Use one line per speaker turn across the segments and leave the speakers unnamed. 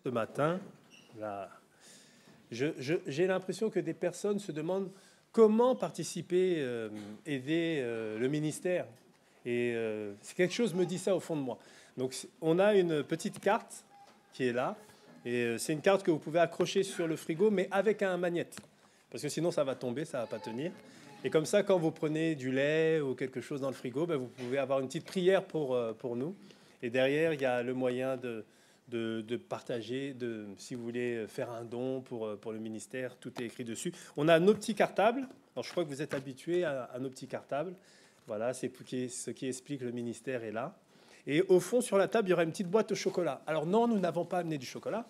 ce matin, là, j'ai l'impression que des personnes se demandent comment participer, aider le ministère. Et c'est quelque chose me dit ça au fond de moi. Donc on a une petite carte qui est là. Et c'est une carte que vous pouvez accrocher sur le frigo, mais avec un magnète. Parce que sinon, ça va tomber, ça ne va pas tenir. Et comme ça, quand vous prenez du lait ou quelque chose dans le frigo, ben, vous pouvez avoir une petite prière pour nous. Et derrière, il y a le moyen de partager, si vous voulez faire un don pour le ministère, tout est écrit dessus. On a nos petits cartables. Alors, je crois que vous êtes habitués à nos petits cartables. Voilà, c'est ce qui explique le ministère est là. Et au fond, sur la table, il y aura une petite boîte au chocolat. Alors non, nous n'avons pas amené du chocolat,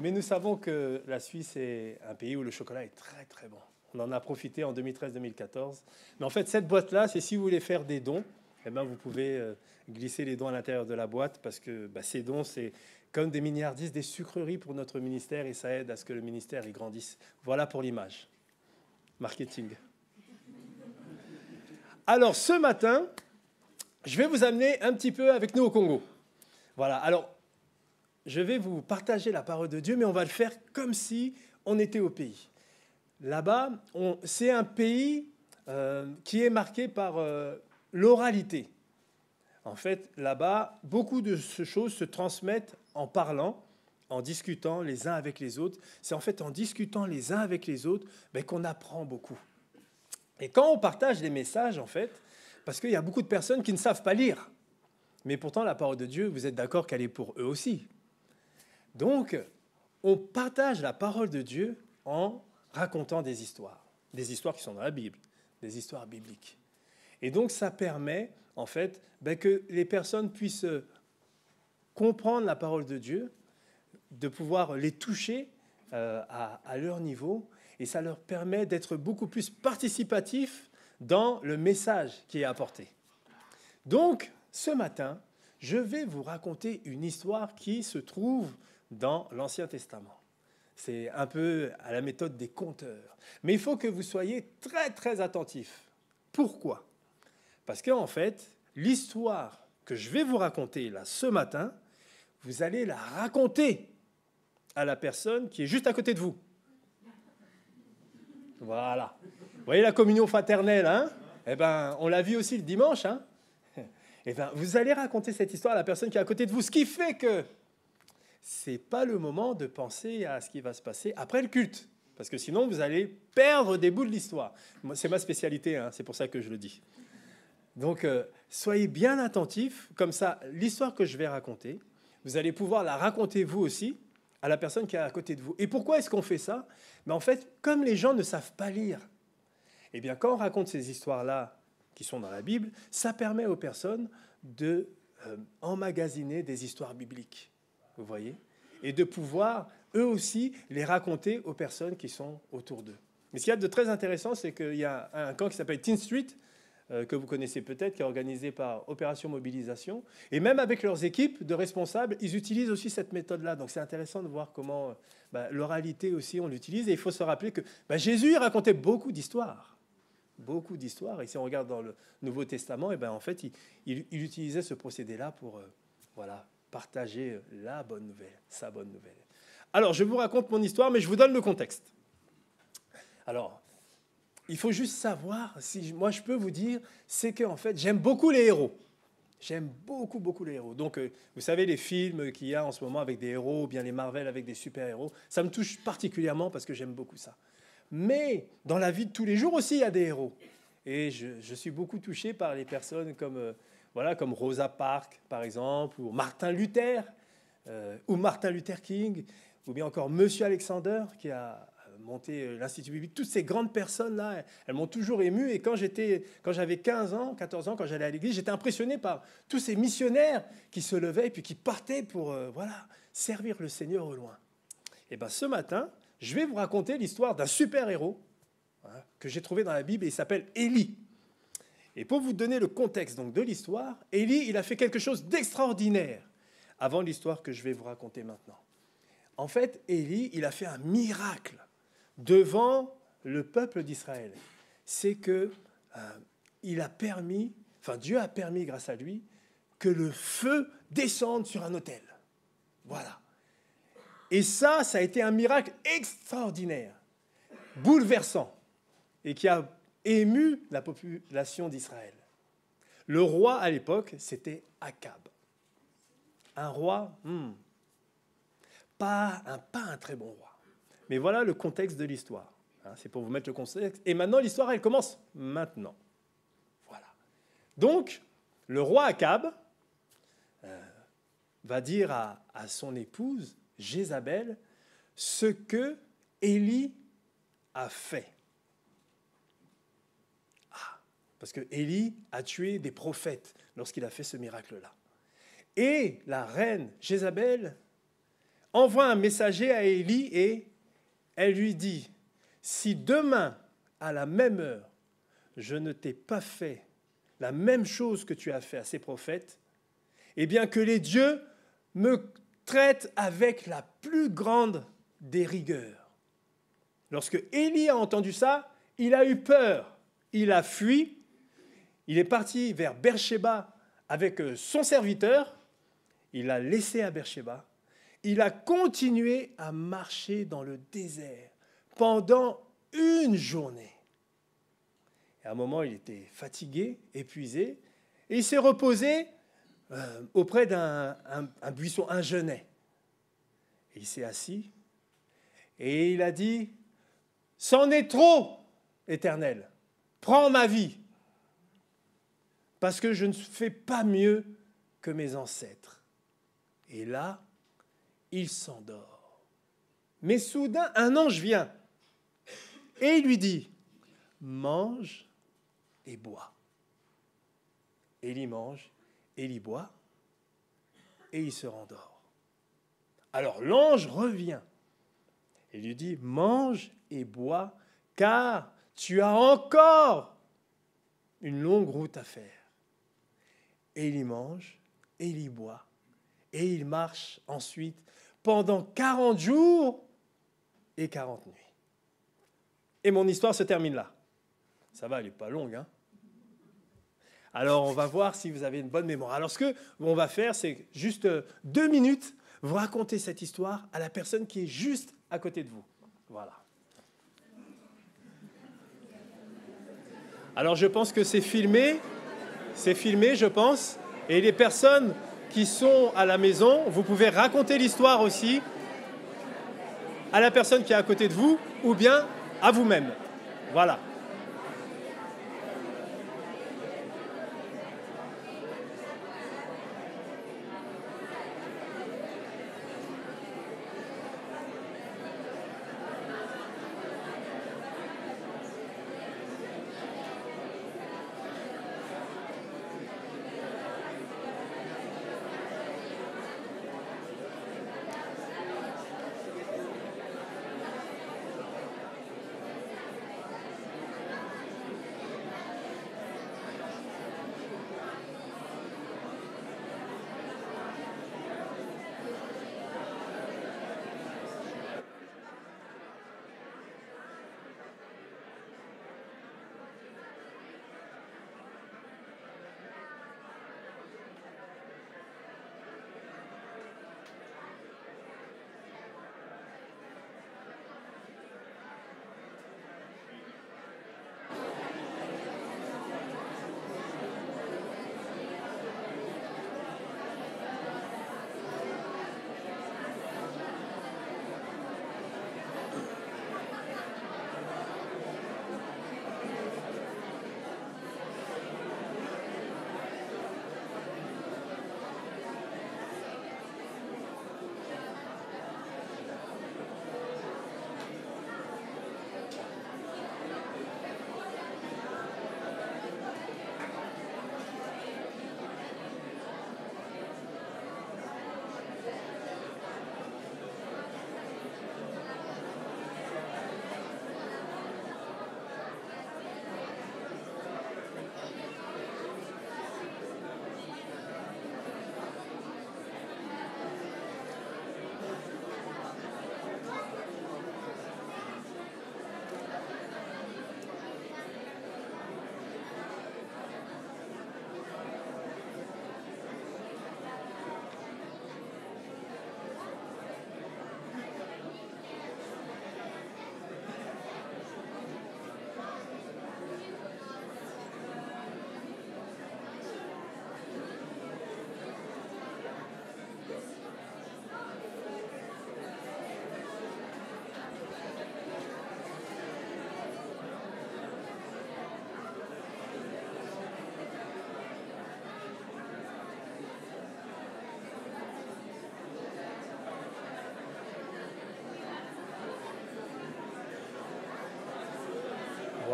mais nous savons que la Suisse est un pays où le chocolat est très très bon. On en a profité en 2013-2014. Mais en fait, cette boîte-là, c'est si vous voulez faire des dons, eh ben, vous pouvez glisser les dons à l'intérieur de la boîte parce que ces dons, c'est comme des milliardistes, des sucreries pour notre ministère et ça aide à ce que le ministère y grandisse. Voilà pour l'image. Marketing. Alors, ce matin, je vais vous amener un petit peu avec nous au Congo. Voilà, alors, je vais vous partager la parole de Dieu, mais on va le faire comme si on était au pays. Là-bas, c'est un pays qui est marqué par l'oralité. En fait, là-bas, beaucoup de choses se transmettent en parlant, en discutant les uns avec les autres. C'est en fait en discutant les uns avec les autres qu'on apprend beaucoup. Et quand on partage des messages, en fait, parce qu'il y a beaucoup de personnes qui ne savent pas lire, mais pourtant la parole de Dieu, vous êtes d'accord qu'elle est pour eux aussi. Donc, on partage la parole de Dieu en racontant des histoires qui sont dans la Bible, des histoires bibliques. Et donc, ça permet, en fait, que les personnes puissent comprendre la parole de Dieu, de pouvoir les toucher à leur niveau, et ça leur permet d'être beaucoup plus participatifs dans le message qui est apporté. Donc, ce matin, je vais vous raconter une histoire qui se trouve dans l'Ancien Testament. C'est un peu à la méthode des conteurs. Mais il faut que vous soyez très, très attentifs. Pourquoi ? Parce qu'en fait, l'histoire que je vais vous raconter là ce matin, vous allez la raconter à la personne qui est juste à côté de vous. Voilà. Vous voyez la communion fraternelle, hein ? Eh ben, on l'a vu aussi le dimanche, hein ? Eh ben, vous allez raconter cette histoire à la personne qui est à côté de vous, ce qui fait que c'est pas le moment de penser à ce qui va se passer après le culte, parce que sinon vous allez perdre des bouts de l'histoire. C'est ma spécialité, hein, c'est pour ça que je le dis. Donc, soyez bien attentifs, comme ça, l'histoire que je vais raconter, vous allez pouvoir la raconter vous aussi à la personne qui est à côté de vous. Et pourquoi est-ce qu'on fait ça ? Mais en fait, comme les gens ne savent pas lire, eh bien, quand on raconte ces histoires-là qui sont dans la Bible, ça permet aux personnes de emmagasiner des histoires bibliques, vous voyez, et de pouvoir, eux aussi, les raconter aux personnes qui sont autour d'eux. Mais ce qu'il y a de très intéressant, c'est qu'il y a un camp qui s'appelle Teen Street, que vous connaissez peut-être, qui est organisé par Opération Mobilisation. Et même avec leurs équipes de responsables, ils utilisent aussi cette méthode-là. Donc c'est intéressant de voir comment l'oralité aussi, on l'utilise. Et il faut se rappeler que Jésus racontait beaucoup d'histoires. Beaucoup d'histoires. Et si on regarde dans le Nouveau Testament, et en fait, il utilisait ce procédé-là pour partager la bonne nouvelle, sa bonne nouvelle. Alors, je vous raconte mon histoire, mais je vous donne le contexte. Alors, il faut juste savoir, si moi je peux vous dire, c'est qu'en fait, j'aime beaucoup les héros. J'aime beaucoup, beaucoup les héros. Donc, vous savez, les films qu'il y a en ce moment avec des héros, ou bien les Marvel avec des super-héros, ça me touche particulièrement parce que j'aime beaucoup ça. Mais dans la vie de tous les jours aussi, il y a des héros. Et je suis beaucoup touché par les personnes comme Rosa Parks, par exemple, ou Martin Luther King, ou bien encore Monsieur Alexander, qui a monté l'Institut biblique. Toutes ces grandes personnes-là, elles m'ont toujours ému. Et quand j'avais 15 ans, 14 ans, quand j'allais à l'église, j'étais impressionné par tous ces missionnaires qui se levaient et puis qui partaient pour servir le Seigneur au loin. Et ce matin, je vais vous raconter l'histoire d'un super-héros que j'ai trouvé dans la Bible et il s'appelle Élie. Et pour vous donner le contexte donc, de l'histoire, Élie, il a fait quelque chose d'extraordinaire avant l'histoire que je vais vous raconter maintenant. En fait, Élie, il a fait un miracle devant le peuple d'Israël. C'est que Dieu a permis, grâce à lui, que le feu descende sur un autel. Voilà. Et ça a été un miracle extraordinaire, bouleversant, et qui a ému la population d'Israël. Le roi à l'époque, c'était Akab. Un roi, pas un très bon roi. Mais voilà le contexte de l'histoire. C'est pour vous mettre le contexte. Et maintenant, l'histoire, elle commence maintenant. Voilà. Donc, le roi Akab va dire à son épouse, Jézabel, ce que Élie a fait. Parce que Élie a tué des prophètes lorsqu'il a fait ce miracle-là. Et la reine Jézabel envoie un messager à Élie et elle lui dit, si demain, à la même heure, je ne t'ai pas fait la même chose que tu as fait à ces prophètes, eh bien que les dieux me traitent avec la plus grande des rigueurs. Lorsque Élie a entendu ça, il a eu peur, il a fui, il est parti vers Beersheba avec son serviteur, il l'a laissé à Beersheba, il a continué à marcher dans le désert pendant une journée. Et à un moment, il était fatigué, épuisé, et il s'est reposé auprès d'un buisson, un genêt. Et il s'est assis, et il a dit, « C'en est trop, Éternel, prends ma vie, parce que je ne fais pas mieux que mes ancêtres. » Et là, il s'endort. Mais soudain, un ange vient et il lui dit, « Mange et bois. » Élie mange, Élie boit et il se rendort. Alors l'ange revient et lui dit, « Mange et bois, car tu as encore une longue route à faire. » Élie mange, Élie boit et il marche ensuite pendant 40 jours et 40 nuits. Et mon histoire se termine là. Ça va, elle n'est pas longue, hein? Alors, on va voir si vous avez une bonne mémoire. Alors, ce qu'on va faire, c'est juste 2 minutes, vous raconter cette histoire à la personne qui est juste à côté de vous. Voilà. Alors, je pense que c'est filmé, je pense. Et les personnes qui sont à la maison, vous pouvez raconter l'histoire aussi à la personne qui est à côté de vous ou bien à vous-même. Voilà.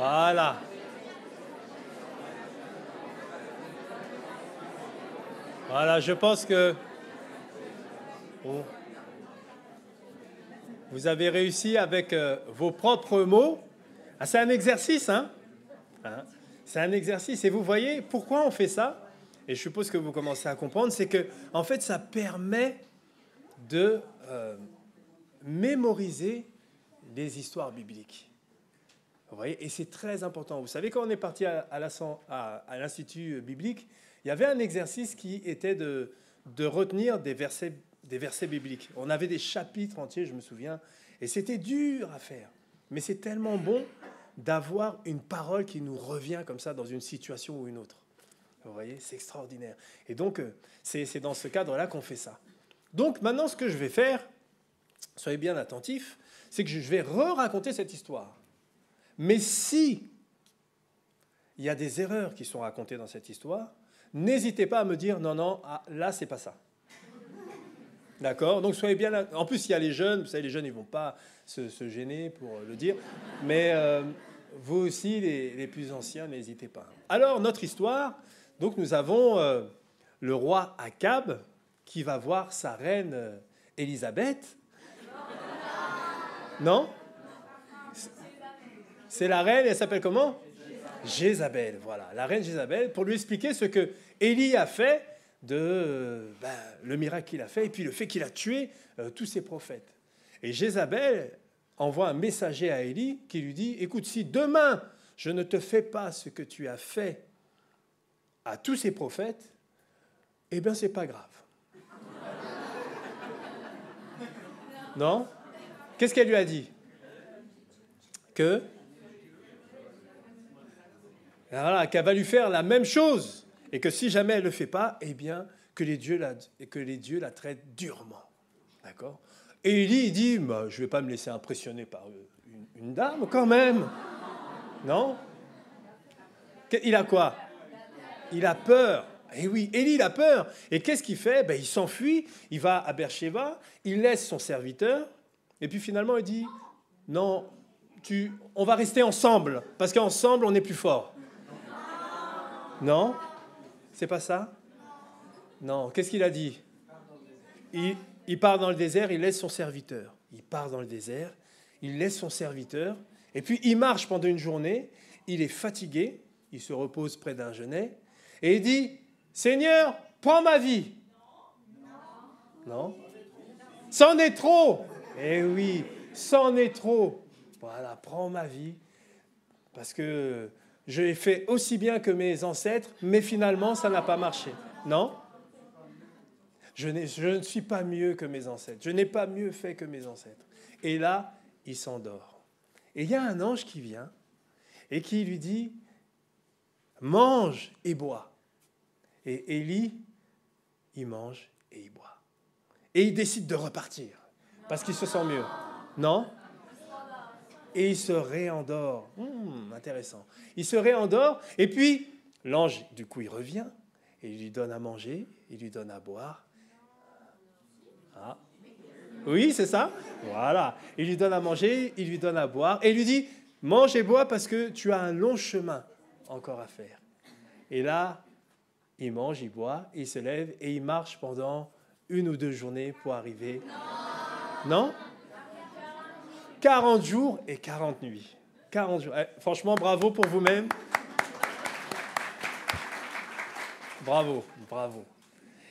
Voilà. Voilà, je pense que vous avez réussi avec vos propres mots. Ah, c'est un exercice, hein? C'est un exercice. Et vous voyez pourquoi on fait ça? Et je suppose que vous commencez à comprendre, c'est que en fait, ça permet de mémoriser les histoires bibliques. Vous voyez, et c'est très important. Vous savez, quand on est parti à l'Institut biblique, il y avait un exercice qui était de retenir des versets bibliques. On avait des chapitres entiers, je me souviens, et c'était dur à faire. Mais c'est tellement bon d'avoir une parole qui nous revient comme ça dans une situation ou une autre. Vous voyez, c'est extraordinaire. Et donc, c'est dans ce cadre-là qu'on fait ça. Donc, maintenant, ce que je vais faire, soyez bien attentifs, c'est que je vais re-raconter cette histoire. Mais si il y a des erreurs qui sont racontées dans cette histoire, n'hésitez pas à me dire non, non, ah, là, c'est pas ça. D'accord? Donc, soyez bien là. En plus, il y a les jeunes. Vous savez, les jeunes, ils ne vont pas se gêner pour le dire. Mais vous aussi, les plus anciens, n'hésitez pas. Alors, notre histoire, donc, nous avons le roi Akab qui va voir sa reine Élisabeth. Non? C'est la reine, elle s'appelle comment? Jézabel, voilà. La reine Jézabel, pour lui expliquer ce que Élie a fait, le miracle qu'il a fait, et puis le fait qu'il a tué tous ses prophètes. Et Jézabel envoie un messager à Élie qui lui dit, écoute, si demain je ne te fais pas ce que tu as fait à tous ces prophètes, eh bien, c'est pas grave. Non? Qu'est-ce qu'elle lui a dit? Voilà, qu'elle va lui faire la même chose. Et que si jamais elle ne le fait pas, eh bien, que les dieux la traitent durement. D'accord? Et Élie dit, bah, je ne vais pas me laisser impressionner par une dame quand même. Non? Il a quoi? Il a peur. Et oui, Élie, il a peur. Et qu'est-ce qu'il fait? Ben, il s'enfuit, il va à Beersheba, il laisse son serviteur, et puis finalement, il dit, non, on va rester ensemble, parce qu'ensemble, on est plus fort. Non? C'est pas ça? Non. Qu'est-ce qu'il a dit? Il part dans le désert, il laisse son serviteur. Il part dans le désert, il laisse son serviteur, et puis il marche pendant une journée, il est fatigué, il se repose près d'un genêt, et il dit, Seigneur, prends ma vie. Non? C'en est trop. Eh oui, c'en est trop. Voilà, prends ma vie, parce que je l'ai fait aussi bien que mes ancêtres, mais finalement, ça n'a pas marché. Non? Je ne suis pas mieux que mes ancêtres. Je n'ai pas mieux fait que mes ancêtres. Et là, il s'endort. Et il y a un ange qui vient et qui lui dit, mange et bois. Et Élie, il mange et il boit. Et il décide de repartir, parce qu'il se sent mieux. Non? Et il se réendort. Intéressant. Il se réendort, et puis l'ange, du coup, il revient, et il lui donne à manger, il lui donne à boire. Ah. Oui, c'est ça. Voilà. Il lui donne à manger, il lui donne à boire, et il lui dit, mange et bois parce que tu as un long chemin encore à faire. Et là, il mange, il boit, il se lève, et il marche pendant 1 ou 2 journées pour arriver. Non? 40 jours et 40 nuits. 40 jours. Franchement, bravo pour vous-même. Bravo, bravo.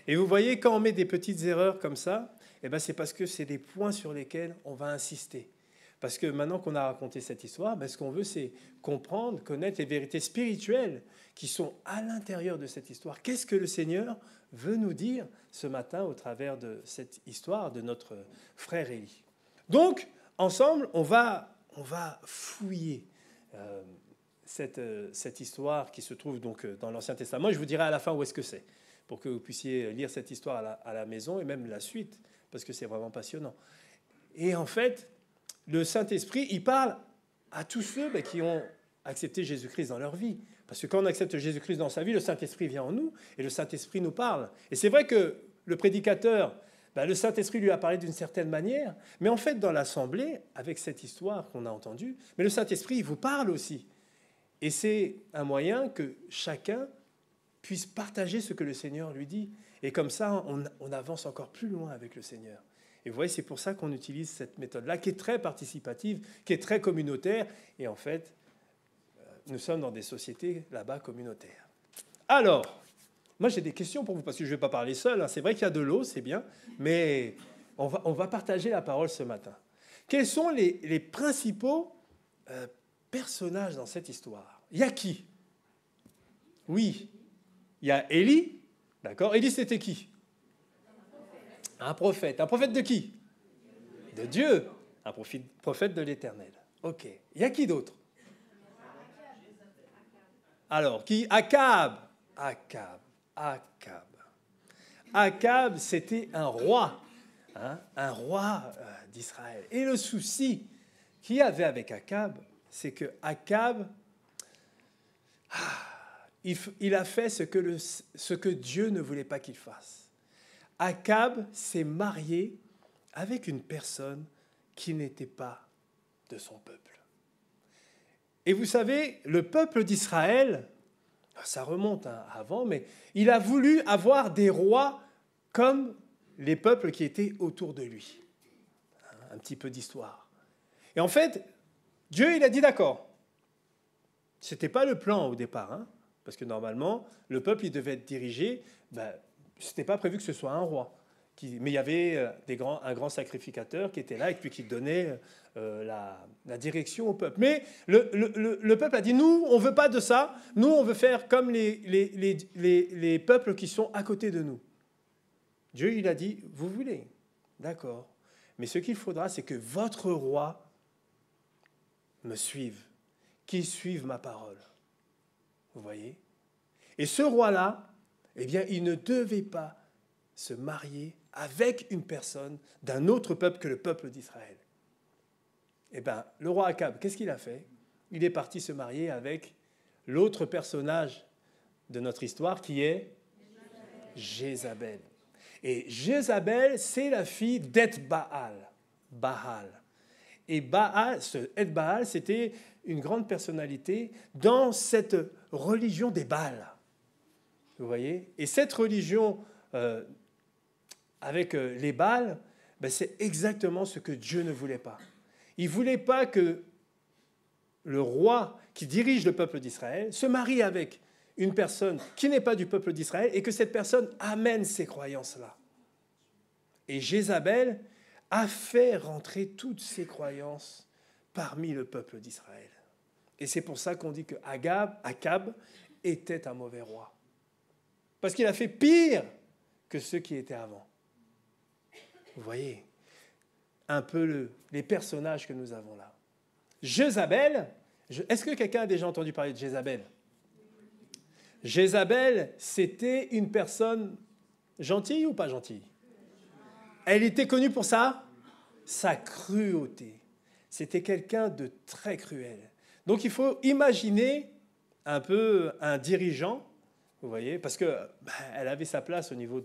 Et vous voyez, quand on met des petites erreurs comme ça, eh ben c'est parce que c'est des points sur lesquels on va insister. Parce que maintenant qu'on a raconté cette histoire, ce qu'on veut, c'est comprendre, connaître les vérités spirituelles qui sont à l'intérieur de cette histoire. Qu'est-ce que le Seigneur veut nous dire ce matin au travers de cette histoire de notre frère Élie? Donc, ensemble, on va fouiller cette histoire qui se trouve donc dans l'Ancien Testament. Je vous dirai à la fin où est-ce que c'est, pour que vous puissiez lire cette histoire à la maison et même la suite, parce que c'est vraiment passionnant. Et en fait, le Saint-Esprit, il parle à tous ceux qui ont accepté Jésus-Christ dans leur vie. Parce que quand on accepte Jésus-Christ dans sa vie, le Saint-Esprit vient en nous et le Saint-Esprit nous parle. Et c'est vrai que le prédicateur, le Saint-Esprit lui a parlé d'une certaine manière, mais en fait, dans l'assemblée, avec cette histoire qu'on a entendue, mais le Saint-Esprit, il vous parle aussi. Et c'est un moyen que chacun puisse partager ce que le Seigneur lui dit. Et comme ça, on avance encore plus loin avec le Seigneur. Et vous voyez, c'est pour ça qu'on utilise cette méthode-là, qui est très participative, qui est très communautaire. Et en fait, nous sommes dans des sociétés là-bas communautaires. Alors, moi j'ai des questions pour vous, parce que je ne vais pas parler seul. C'est vrai qu'il y a de l'eau, c'est bien, mais on va partager la parole ce matin. Quels sont les principaux personnages dans cette histoire? Il y a qui? Oui, il y a Élie. D'accord. Élie, c'était qui? Un prophète. Un prophète de qui? De Dieu. Un prophète de l'Éternel. Ok. Il y a qui d'autre? Alors, qui? Akab. Akab, c'était un roi. Un roi d'Israël. Et le souci qu'il y avait avec Akab, c'est que Akab, il a fait ce que Dieu ne voulait pas qu'il fasse. Akab s'est marié avec une personne qui n'était pas de son peuple. Et vous savez, le peuple d'Israël, ça remonte avant, mais il a voulu avoir des rois comme les peuples qui étaient autour de lui. Un petit peu d'histoire. Et en fait, Dieu, il a dit d'accord. Ce n'était pas le plan au départ, parce que normalement, le peuple, il devait être dirigé, ce n'était pas prévu que ce soit un roi. Mais il y avait un grand sacrificateur qui était là et puis qui donnait la direction au peuple. Mais le peuple a dit, nous, on ne veut pas de ça. Nous, on veut faire comme les peuples qui sont à côté de nous. Dieu, il a dit, vous voulez, d'accord. Mais ce qu'il faudra, c'est que votre roi me suive, qu'il suive ma parole. Vous voyez? Et ce roi-là, eh bien, il ne devait pas se marier avec une personne d'un autre peuple que le peuple d'Israël. Eh bien, le roi Akab, qu'est-ce qu'il a fait? Il est parti se marier avec l'autre personnage de notre histoire qui est Jézabel. Et Jézabel, c'est la fille d'Eth-Baal. Et Eth-Baal, c'était une grande personnalité dans cette religion des Baals. Vous voyez? Et cette religion avec les Baals, c'est exactement ce que Dieu ne voulait pas. Il ne voulait pas que le roi qui dirige le peuple d'Israël se marie avec une personne qui n'est pas du peuple d'Israël et que cette personne amène ces croyances-là. Et Jézabel a fait rentrer toutes ces croyances parmi le peuple d'Israël. Et c'est pour ça qu'on dit que Akab était un mauvais roi. Parce qu'il a fait pire que ceux qui étaient avant. Vous voyez un peu les personnages que nous avons là. Jézabel, est-ce que quelqu'un a déjà entendu parler de Jézabel? Jézabel, c'était une personne gentille ou pas gentille? Elle était connue pour sa cruauté. C'était quelqu'un de très cruel. Donc il faut imaginer un peu un dirigeant, vous voyez, parce qu'elle avait sa place au niveau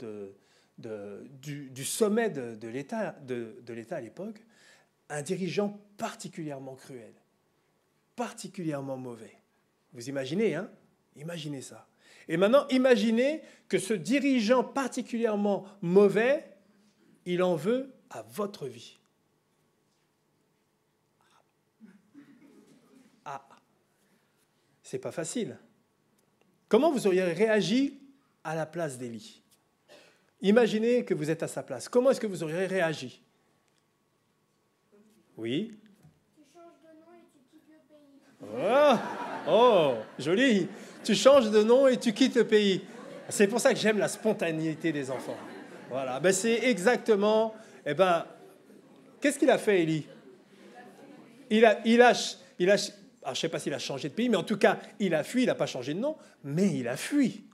du sommet de l'État à l'époque, un dirigeant particulièrement cruel, particulièrement mauvais. Vous imaginez, hein? Imaginez ça. Et maintenant, imaginez que ce dirigeant particulièrement mauvais, il en veut à votre vie. C'est pas facile. Comment vous auriez réagi à la place d'Élie? Imaginez que vous êtes à sa place. Comment est-ce que vous auriez réagi? Oui.
Tu changes de nom et tu quittes le pays.
Oh, joli. Tu changes de nom et tu quittes le pays. C'est pour ça que j'aime la spontanéité des enfants. Voilà. C'est exactement. Qu'est-ce qu'il a fait, Élie? Il a je ne sais pas s'il a changé de pays, mais en tout cas, il a fui. Il n'a pas changé de nom, mais il a fui.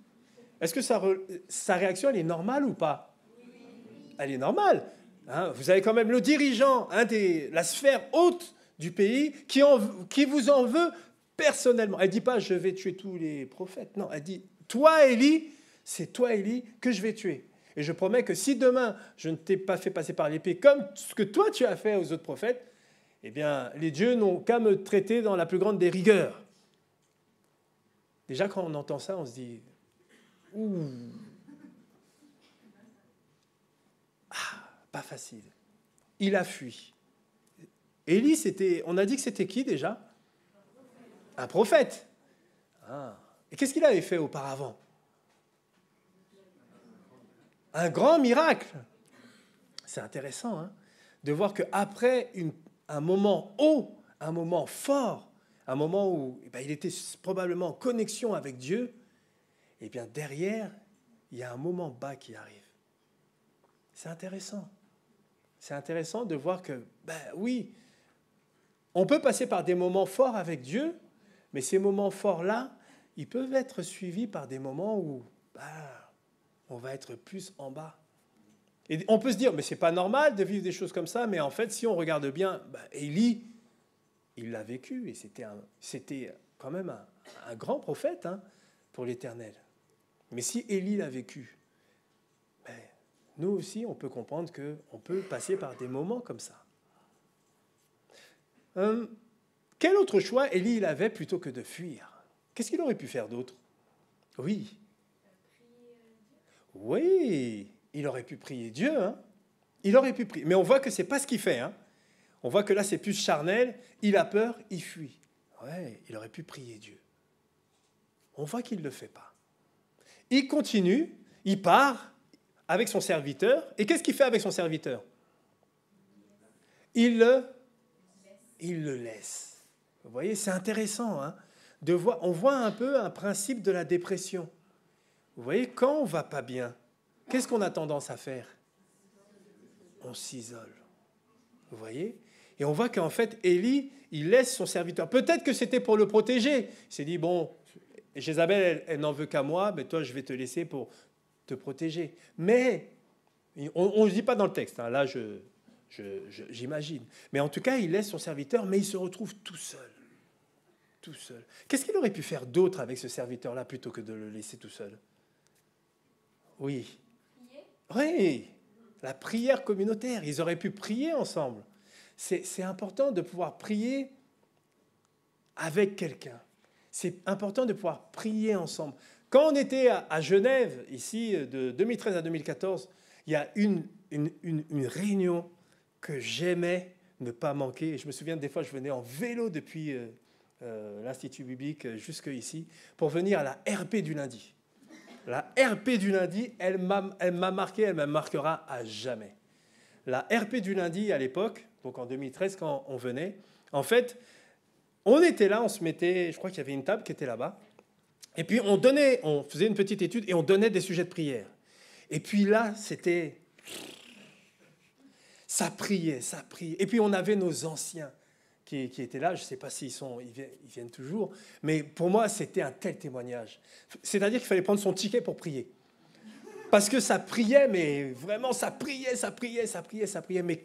Est-ce que sa réaction, elle est normale ou pas? Elle est normale. Vous avez quand même le dirigeant, la sphère haute du pays, qui vous en veut personnellement. Elle ne dit pas « je vais tuer tous les prophètes ». Non, elle dit « toi, Élie, c'est toi, Élie, que je vais tuer. Et je promets que si demain, je ne t'ai pas fait passer par l'épée comme ce que toi, tu as fait aux autres prophètes, eh bien, les dieux n'ont qu'à me traiter dans la plus grande des rigueurs. » Déjà, quand on entend ça, on se dit, ouh, pas facile. Il a fui. Élie, on a dit que c'était qui déjà? Un prophète. Ah. Et qu'est-ce qu'il avait fait auparavant? Un grand miracle. C'est intéressant hein, de voir qu'après un moment haut, un moment fort, un moment où il était probablement en connexion avec Dieu, et bien derrière, il y a un moment bas qui arrive. C'est intéressant. C'est intéressant de voir que, oui, on peut passer par des moments forts avec Dieu, mais ces moments forts-là, ils peuvent être suivis par des moments où on va être plus en bas. Et on peut se dire, mais c'est pas normal de vivre des choses comme ça, mais en fait, si on regarde bien, Élie, il l'a vécu, et c'était quand même un grand prophète hein, pour l'Éternel. Mais si Élie l'a vécu, nous aussi, on peut comprendre qu'on peut passer par des moments comme ça. Quel autre choix Élie il avait plutôt que de fuir? Qu'est-ce qu'il aurait pu faire d'autre? Oui. Oui, il aurait pu prier Dieu. Hein. Il aurait pu prier. Mais on voit que ce n'est pas ce qu'il fait. Hein. On voit que là, c'est plus charnel. Il a peur, il fuit. Ouais, il aurait pu prier Dieu. On voit qu'il ne le fait pas. Il continue, il part avec son serviteur. Et qu'est-ce qu'il fait avec son serviteur? Il le laisse. Vous voyez, c'est intéressant. Hein, de voir, on voit un peu un principe de la dépression. Vous voyez, quand on ne va pas bien, qu'est-ce qu'on a tendance à faire? On s'isole. Vous voyez? Et on voit qu'en fait, Élie, il laisse son serviteur. Peut-être que c'était pour le protéger. Il s'est dit, bon, Jézabel, elle n'en veut qu'à moi, mais toi, je vais te laisser pour te protéger. Mais, on ne le dit pas dans le texte, hein, là, j'imagine. Mais en tout cas, il laisse son serviteur, mais il se retrouve tout seul. Tout seul. Qu'est-ce qu'il aurait pu faire d'autre avec ce serviteur-là plutôt que de le laisser tout seul? Oui. Oui, la prière communautaire. Ils auraient pu prier ensemble. C'est important de pouvoir prier avec quelqu'un. C'est important de pouvoir prier ensemble. Quand on était à Genève, ici, de 2013 à 2014, il y a une réunion que j'aimais ne pas manquer. Et je me souviens, des fois, je venais en vélo depuis l'Institut biblique jusqu'ici pour venir à la RP du lundi. La RP du lundi, elle m'a marqué, elle me marquera à jamais. La RP du lundi, à l'époque, donc en 2013, quand on venait, en fait, on était là, on se mettait, je crois qu'il y avait une table qui était là-bas, et puis on faisait une petite étude et on donnait des sujets de prière. Et puis là, ça priait. Et puis on avait nos anciens qui étaient là, je ne sais pas s'ils viennent toujours, mais pour moi, c'était un tel témoignage. C'est-à-dire qu'il fallait prendre son ticket pour prier. Parce que ça priait, mais vraiment, ça priait. Mais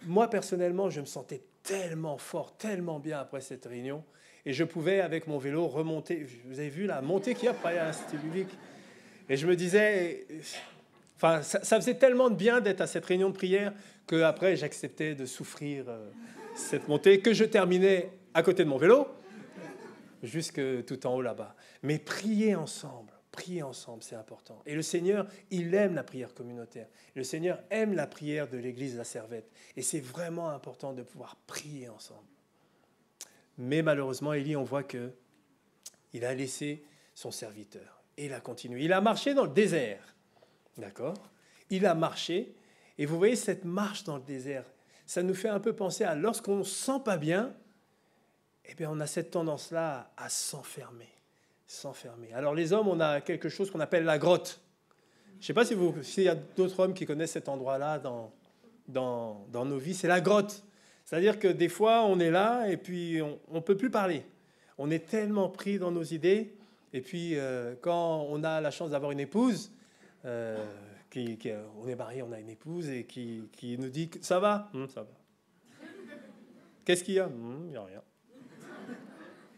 moi, personnellement, je me sentais tellement fort, tellement bien après cette réunion, et je pouvais, avec mon vélo, remonter. Vous avez vu la montée qu'il y a pour aller à l'Institut biblique. Et je me disais... Enfin, ça faisait tellement de bien d'être à cette réunion de prière qu'après, j'acceptais de souffrir cette montée, que je terminais à côté de mon vélo, jusque tout en haut là-bas. Mais prier ensemble, c'est important. Et le Seigneur, il aime la prière communautaire. Le Seigneur aime la prière de l'Église de la Servette. Et c'est vraiment important de pouvoir prier ensemble. Mais malheureusement, Élie, on voit qu'il a laissé son serviteur. Et il a continué. Il a marché dans le désert. D'accord? Il a marché, et vous voyez cette marche dans le désert, ça nous fait un peu penser à lorsqu'on ne se sent pas bien, eh bien on a cette tendance-là à s'enfermer. Alors les hommes, on a quelque chose qu'on appelle la grotte. Je ne sais pas s'il y a d'autres hommes qui connaissent cet endroit-là dans nos vies, c'est la grotte. C'est-à-dire que des fois, on est là, et puis on ne peut plus parler. On est tellement pris dans nos idées, et puis quand on a la chance d'avoir une épouse, on est marié, on a une épouse et qui nous dit ça va, ça va. Qu'est-ce qu'il y a? Il n'y a rien.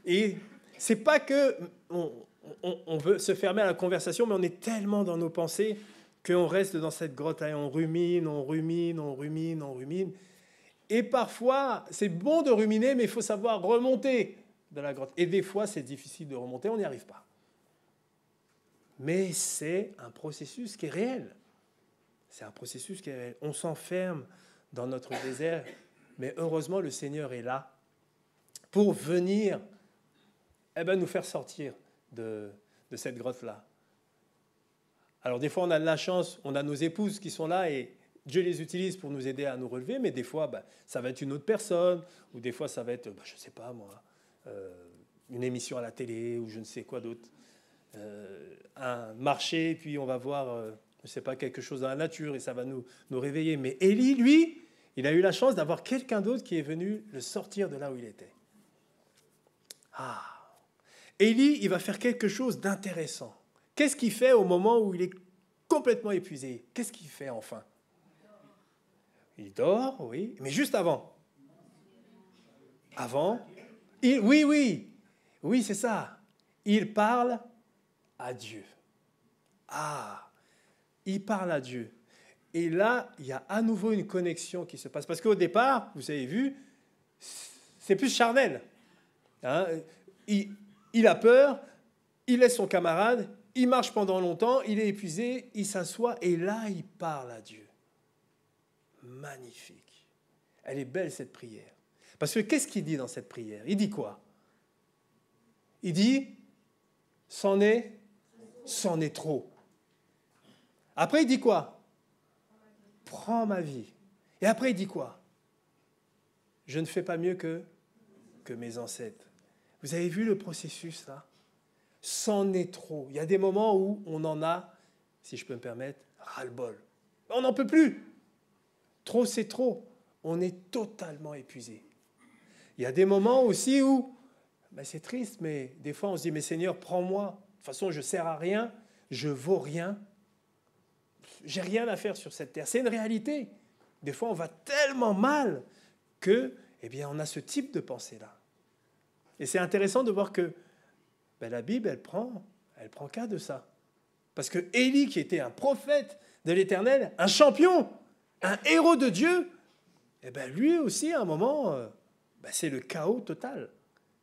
Et c'est pas que on veut se fermer à la conversation, mais on est tellement dans nos pensées qu'on reste dans cette grotte et on rumine. Et parfois, c'est bon de ruminer, mais il faut savoir remonter. de la grotte. Et des fois, c'est difficile de remonter, on n'y arrive pas. Mais c'est un processus qui est réel. C'est un processus qui est réel. On s'enferme dans notre désert, mais heureusement, le Seigneur est là pour venir nous faire sortir de cette grotte-là. Alors des fois, on a de la chance, on a nos épouses qui sont là et Dieu les utilise pour nous aider à nous relever, mais des fois, ça va être une autre personne, ou des fois, ça va être, je ne sais pas moi, une émission à la télé, ou je ne sais quoi d'autre. Un marché, puis on va voir, je ne sais pas, quelque chose dans la nature, et ça va nous réveiller. Mais Élie, lui, il a eu la chance d'avoir quelqu'un d'autre qui est venu le sortir de là où il était. Ah, Élie, il va faire quelque chose d'intéressant. Qu'est-ce qu'il fait au moment où il est complètement épuisé? Qu'est-ce qu'il fait enfin? Il dort, oui, mais juste avant. Oui, c'est ça. Il parle à Dieu. Ah, il parle à Dieu. Et là, il y a à nouveau une connexion qui se passe. Parce qu'au départ, vous avez vu, c'est plus charnel. Hein? Il a peur, il laisse son camarade, il marche pendant longtemps, il est épuisé, il s'assoit et là, il parle à Dieu. Magnifique. Elle est belle cette prière. Parce que qu'est-ce qu'il dit dans cette prière? Il dit quoi? Il dit, c'en est trop. Après, il dit quoi? Prends ma vie. Et après, il dit quoi? Je ne fais pas mieux que mes ancêtres. Vous avez vu le processus là? C'en est trop. Il y a des moments où on en a, si je peux me permettre, ras-le-bol. On n'en peut plus. Trop, c'est trop. On est totalement épuisé. Il y a des moments aussi où, c'est triste, mais des fois on se dit, mais Seigneur, prends-moi. De toute façon, je ne sers à rien, je ne vaux rien. J'ai rien à faire sur cette terre. C'est une réalité. Des fois, on va tellement mal que, on a ce type de pensée-là. Et c'est intéressant de voir que la Bible, elle prend cas de ça. Parce que Élie, qui était un prophète de l'Éternel, un champion, un héros de Dieu, lui aussi, à un moment, c'est le chaos total.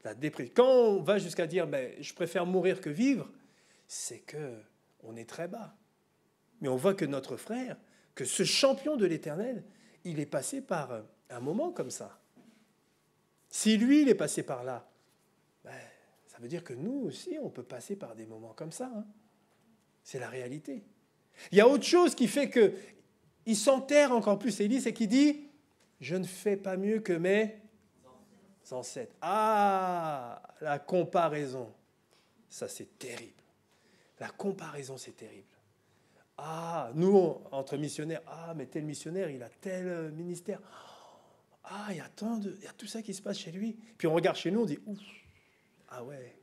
La dépression. Quand on va jusqu'à dire je préfère mourir que vivre, c'est qu'on est très bas. Mais on voit que notre frère, que ce champion de l'Éternel, il est passé par un moment comme ça. Si lui, il est passé par là, ça veut dire que nous aussi, on peut passer par des moments comme ça. Hein. C'est la réalité. Il y a autre chose qui fait qu'il s'enterre encore plus, Élie, c'est qu'il dit « Je ne fais pas mieux que mes ancêtres. » Ah, la comparaison, ça c'est terrible. La comparaison, c'est terrible. Ah, nous, entre missionnaires, mais tel missionnaire, il a tel ministère. Ah, il y a tout ça qui se passe chez lui. Puis on regarde chez nous, on dit, ouf, ah ouais.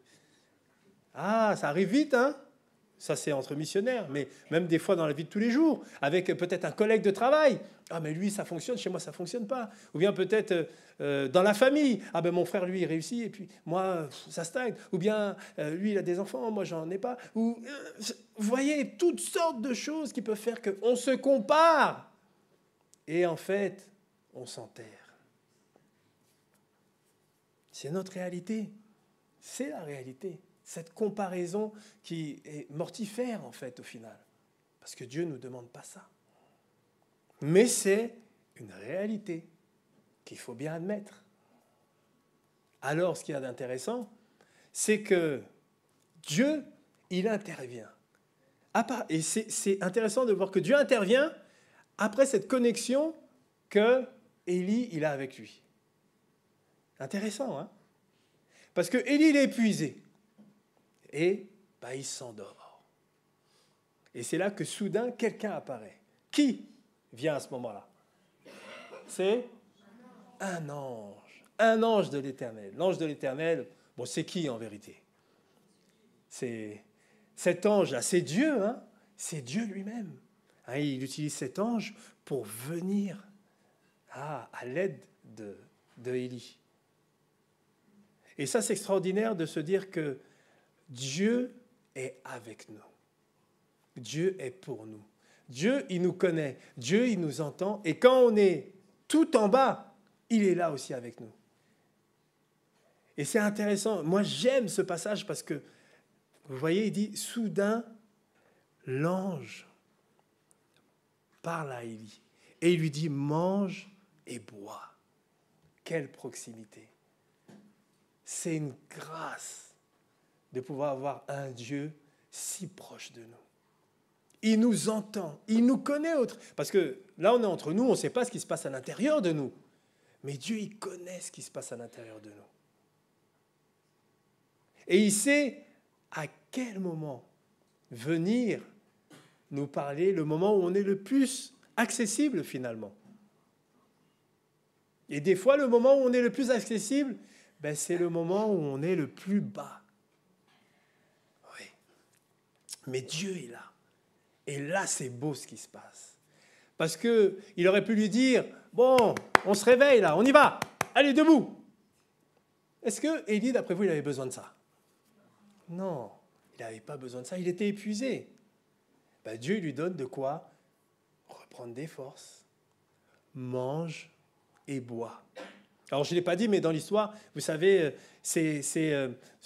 Ah, ça arrive vite, hein? Ça, c'est entre missionnaires, mais même des fois dans la vie de tous les jours, avec peut-être un collègue de travail. Ah, mais lui, ça fonctionne, chez moi, ça ne fonctionne pas. Ou bien peut-être dans la famille. Ah, mon frère, lui, il réussit, et puis moi, ça stagne. Ou bien, lui, il a des enfants, moi, j'en ai pas. Ou, vous voyez, toutes sortes de choses qui peuvent faire qu'on se compare. Et en fait, on s'enterre. C'est notre réalité. C'est la réalité. Cette comparaison qui est mortifère, en fait, au final. Parce que Dieu ne nous demande pas ça. Mais c'est une réalité qu'il faut bien admettre. Alors, ce qu'il y a d'intéressant, c'est que Dieu, il intervient. Et c'est intéressant de voir que Dieu intervient après cette connexion que Élie, il a avec lui. Intéressant, hein? Parce que Élie, il est épuisé. Et il s'endort. Et c'est là que soudain, quelqu'un apparaît. Qui vient à ce moment-là? C'est un ange de l'Éternel. L'ange de l'Éternel, c'est qui en vérité? C'est cet ange-là, c'est Dieu, hein? C'est Dieu lui-même. Hein, il utilise cet ange pour venir à l'aide de Élie. Et ça, c'est extraordinaire de se dire que Dieu est avec nous. Dieu est pour nous. Dieu, il nous connaît. Dieu, il nous entend. Et quand on est tout en bas, il est là aussi avec nous. Et c'est intéressant. Moi, j'aime ce passage parce que, vous voyez, il dit, soudain, l'ange parle à Élie. Et il lui dit, mange et bois. Quelle proximité. C'est une grâce de pouvoir avoir un Dieu si proche de nous. Il nous entend, il nous connaît autre. Parce que là, on est entre nous, on ne sait pas ce qui se passe à l'intérieur de nous. Mais Dieu, il connaît ce qui se passe à l'intérieur de nous. Et il sait à quel moment venir nous parler, le moment où on est le plus accessible finalement. Et des fois, le moment où on est le plus accessible, ben, c'est le moment où on est le plus bas. Oui. Mais Dieu est là. Et là, c'est beau ce qui se passe. Parce qu'il aurait pu lui dire, bon, on se réveille là, on y va, allez, debout. Est-ce que Élie, d'après vous, il avait besoin de ça? Non, il n'avait pas besoin de ça, il était épuisé. Ben, Dieu lui donne de quoi reprendre des forces. Mange et bois. Alors, je ne l'ai pas dit, mais dans l'histoire, vous savez, c'est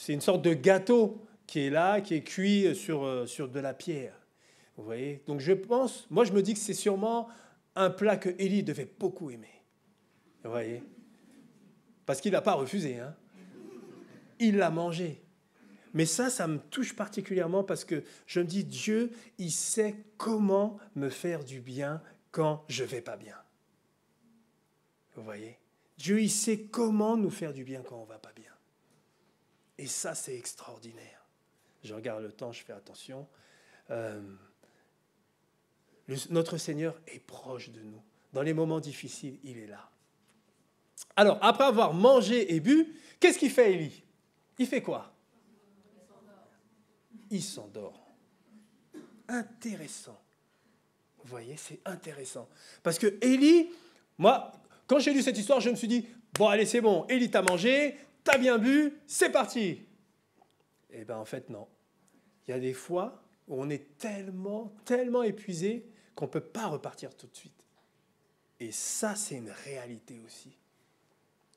une sorte de gâteau qui est là, qui est cuit sur de la pierre. Vous voyez? Donc, moi, je me dis que c'est sûrement un plat que Élie devait beaucoup aimer. Vous voyez? Parce qu'il n'a pas refusé, hein. Il l'a mangé. Mais ça me touche particulièrement parce que je me dis, Dieu, il sait comment me faire du bien quand je ne vais pas bien. Vous voyez? Dieu, il sait comment nous faire du bien quand on ne va pas bien. Et ça, c'est extraordinaire. Je regarde le temps, je fais attention. Notre Seigneur est proche de nous. Dans les moments difficiles, il est là. Alors, après avoir mangé et bu, qu'est-ce qu'il fait, Élie? Il fait quoi? Il s'endort. Intéressant. Vous voyez, c'est intéressant. Parce que Élie, moi, quand j'ai lu cette histoire, je me suis dit, bon, allez, c'est bon, Élie, t'as mangé, t'as bien bu, c'est parti. Eh bien, en fait, non. Il y a des fois où on est tellement, tellement épuisé qu'on ne peut pas repartir tout de suite. Et ça, c'est une réalité aussi.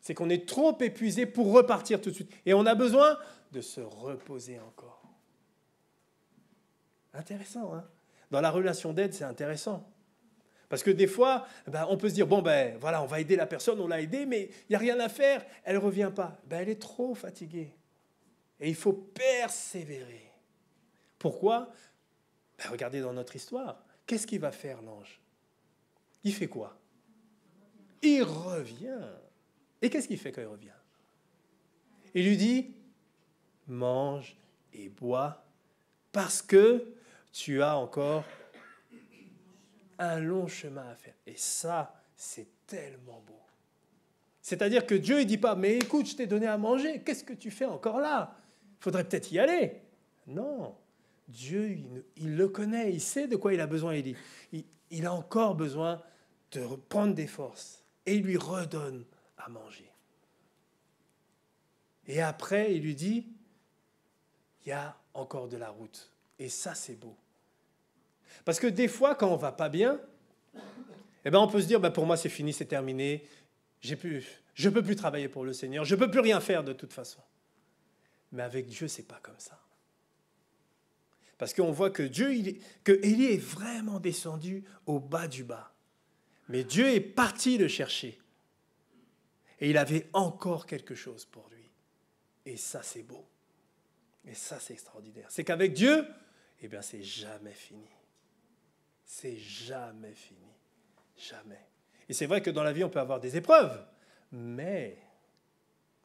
C'est qu'on est trop épuisé pour repartir tout de suite. Et on a besoin de se reposer encore. Intéressant, hein? Dans la relation d'aide, c'est intéressant. Parce que des fois, on peut se dire, bon, voilà, on va aider la personne, on l'a aidée, mais il n'y a rien à faire, elle ne revient pas. Elle est trop fatiguée. Et il faut persévérer. Pourquoi? Regardez dans notre histoire. Qu'est-ce qu'il va faire, l'ange? Il fait quoi? Il revient. Et qu'est-ce qu'il fait quand il revient? Il lui dit, mange et bois, parce que tu as encore un long chemin à faire. Et ça, c'est tellement beau. C'est-à-dire que Dieu ne dit pas, mais écoute, je t'ai donné à manger, qu'est-ce que tu fais encore là? Il faudrait peut-être y aller. Non, Dieu, il le connaît, il sait de quoi il a besoin. Il a encore besoin de prendre des forces. Et il lui redonne à manger. Et après, il lui dit, il y a encore de la route. Et ça, c'est beau. Parce que des fois, quand on ne va pas bien, on peut se dire, pour moi, c'est fini, c'est terminé. Je ne peux plus travailler pour le Seigneur. Je ne peux plus rien faire de toute façon. Mais avec Dieu, ce n'est pas comme ça. Parce qu'on voit que Élie est vraiment descendu au bas du bas. Mais Dieu est parti le chercher. Et il avait encore quelque chose pour lui. Et ça, c'est beau. Et ça, c'est extraordinaire. C'est qu'avec Dieu, c'est jamais fini. C'est jamais fini. Jamais. Et c'est vrai que dans la vie, on peut avoir des épreuves. Mais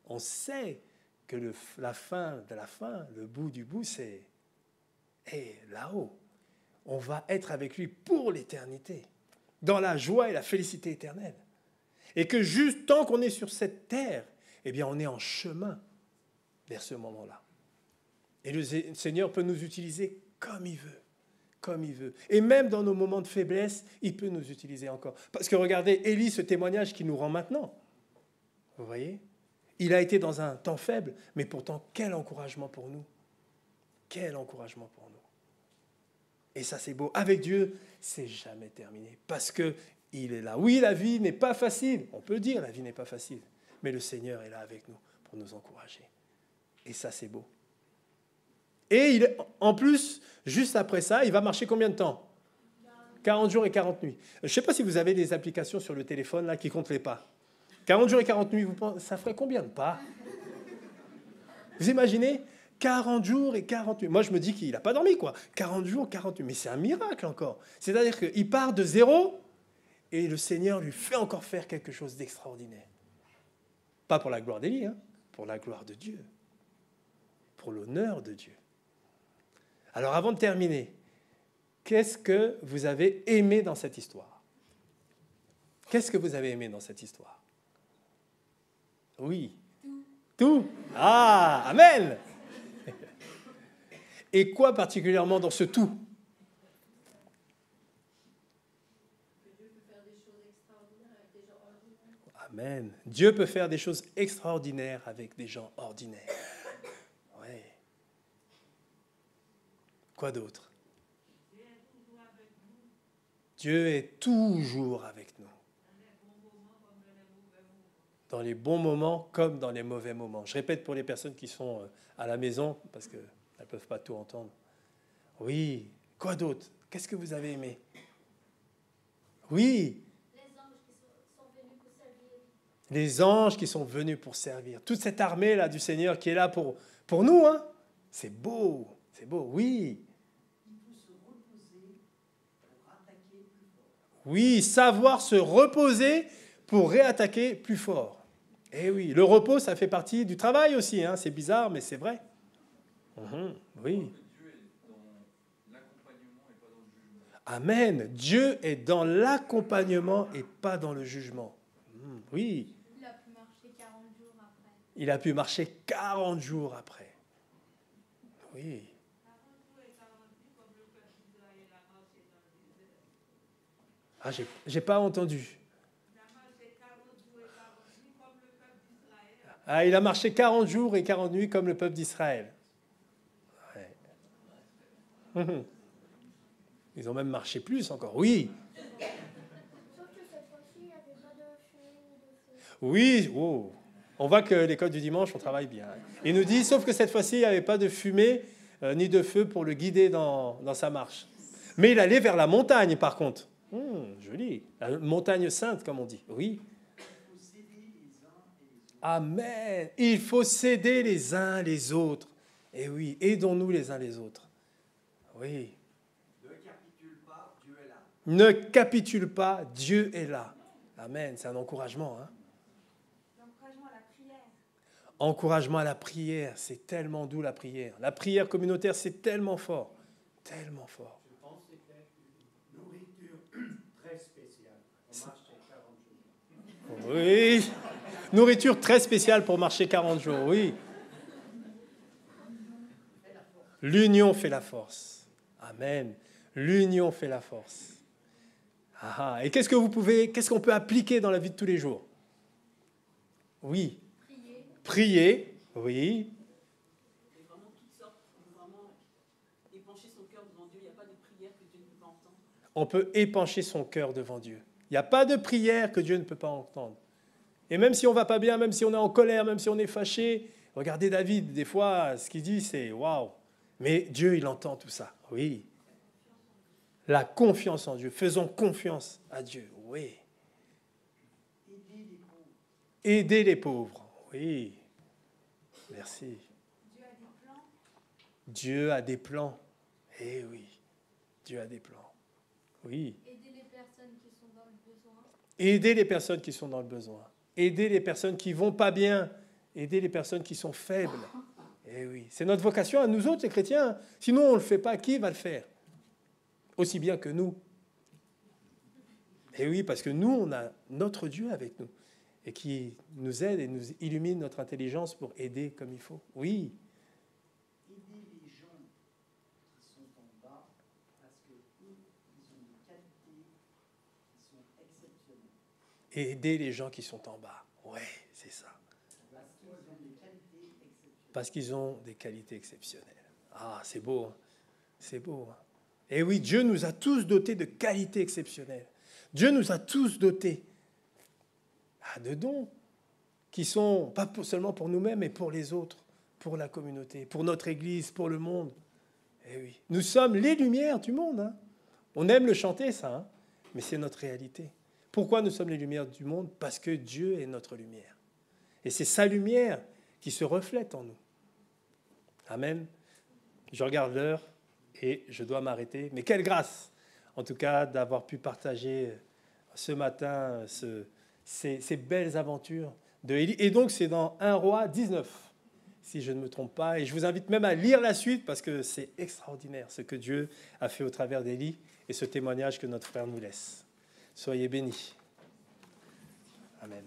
on sait que la fin de la fin, le bout du bout, c'est là-haut. On va être avec lui pour l'éternité. Dans la joie et la félicité éternelle. Et que juste tant qu'on est sur cette terre, on est en chemin vers ce moment-là. Et le Seigneur peut nous utiliser comme il veut. Comme il veut. Et même dans nos moments de faiblesse, il peut nous utiliser encore. Parce que regardez, Élie, ce témoignage qu'il nous rend maintenant. Vous voyez? Il a été dans un temps faible, mais pourtant, quel encouragement pour nous. Quel encouragement pour nous. Et ça, c'est beau. Avec Dieu, c'est jamais terminé. Parce qu'il est là. Oui, la vie n'est pas facile. On peut dire, la vie n'est pas facile. Mais le Seigneur est là avec nous pour pour nous encourager. Et ça, c'est beau. Et en plus, juste après ça, il va marcher combien de temps? 40 jours et 40 nuits. Je ne sais pas si vous avez des applications sur le téléphone là, qui comptent les pas. 40 jours et 40 nuits, ça ferait combien de pas? Vous imaginez? 40 jours et 40 nuits. Moi, je me dis qu'il n'a pas dormi, quoi. 40 jours, 40 nuits. Mais c'est un miracle encore. C'est-à-dire qu'il part de zéro et le Seigneur lui fait encore faire quelque chose d'extraordinaire. Pas pour la gloire d'Élie, hein, pour la gloire de Dieu. Pour l'honneur de Dieu. Alors, avant de terminer, qu'est-ce que vous avez aimé dans cette histoire? Qu'est-ce que vous avez aimé dans cette histoire? Oui. Tout. Ah, amen. Et quoi particulièrement dans ce tout? Amen. Dieu peut faire des choses extraordinaires avec des gens ordinaires. Ouais. Quoi d'autre? Dieu est toujours avec nous. Dans les bons moments comme dans les mauvais moments. Je répète pour les personnes qui sont à la maison, parce qu'elles ne peuvent pas tout entendre. Oui, quoi d'autre? Qu'est-ce que vous avez aimé? Oui. Les anges qui sont venus pour servir. Toute cette armée-là du Seigneur qui est là pour nous. Hein? C'est beau, oui. Oui, savoir se reposer pour réattaquer plus fort. Eh oui, le repos, ça fait partie du travail aussi. Hein. C'est bizarre, mais c'est vrai. Oui. Amen. Dieu est dans l'accompagnement et pas dans le jugement. Oui.
Il a pu marcher 40 jours après.
Il a pu marcher 40 jours après. Oui. Ah, j'ai pas entendu. Ah, il a marché 40 jours et 40 nuits comme le peuple d'Israël. Ouais. Ils ont même marché plus encore. Oui.
Sauf que cette fois-ci, il n'y avait pas de fumée ni de feu.
Oui. Oh. On voit que l'école du dimanche, on travaille bien. Il nous dit, sauf que cette fois-ci, il n'y avait pas de fumée ni de feu pour le guider dans sa marche. Mais il allait vers la montagne, par contre. Joli. La montagne sainte, comme on dit. Oui. Amen. Il faut s'aider les uns les autres. Et oui, aidons-nous les uns les autres. Oui.
Ne capitule pas, Dieu est là.
Ne capitule pas, Dieu est là. Amen. C'est un encouragement. Hein?
L'encouragement à la prière.
Encouragement à la prière. C'est tellement doux la prière. La prière communautaire, c'est tellement fort. Tellement fort.
Je pense que c'était une nourriture très spéciale. On marche 40 jours.
Oui. Nourriture très spéciale pour marcher 40 jours, oui. L'union fait la force. Amen. L'union fait la force. Et qu'est-ce qu'on peut appliquer dans la vie de tous les jours? Oui. Prier, oui.
Et vraiment toutes sortes, vraiment épancher son cœur devant Dieu. Il n'y a pas de prière que Dieu ne peut pas entendre.
On peut épancher son cœur devant Dieu. Il n'y a pas de prière que Dieu ne peut pas entendre. Et même si on ne va pas bien, même si on est en colère, même si on est fâché, regardez David, des fois, ce qu'il dit, c'est « waouh ». Mais Dieu, il entend tout ça, oui. La confiance en Dieu, faisons confiance à Dieu, oui. Aider les pauvres, oui. Merci.
Dieu a des plans.
Dieu a des plans, eh oui. Dieu a des plans, oui.
Aider les personnes qui sont dans le besoin.
Aider les personnes qui sont dans le besoin. Aider les personnes qui ne vont pas bien. Aider les personnes qui sont faibles. Eh oui, c'est notre vocation à nous autres, les chrétiens. Sinon, on ne le fait pas. Qui va le faire? Aussi bien que nous. Eh oui, parce que nous, on a notre Dieu avec nous. Et qui nous aide et nous illumine notre intelligence pour aider comme il faut. Oui.
Aider les gens qui sont en bas, parce que eux, ils ont des qualités qui sont exceptionnelles.
Aider les gens qui sont en bas. Ouais, c'est ça.
Parce qu'ils ont des qualités exceptionnelles.
Parce qu'ils ont des qualités exceptionnelles. Ah, c'est beau. Hein? C'est beau. Hein? Et oui, Dieu nous a tous dotés de qualités exceptionnelles. Dieu nous a tous dotés de dons. qui sont pas seulement pour nous-mêmes, mais pour les autres, pour la communauté, pour notre Église, pour le monde. Eh oui, nous sommes les lumières du monde. Hein. On aime le chanter, ça, hein, mais c'est notre réalité. Pourquoi nous sommes les lumières du monde? Parce que Dieu est notre lumière. Et c'est sa lumière qui se reflète en nous. Amen. Je regarde l'heure et je dois m'arrêter. Mais quelle grâce, en tout cas, d'avoir pu partager ce matin ces belles aventures de Élie. Et donc, c'est dans 1 Roi 19, si je ne me trompe pas. Et je vous invite même à lire la suite parce que c'est extraordinaire ce que Dieu a fait au travers d'Élie et ce témoignage que notre frère nous laisse. Soyez bénis. Amen.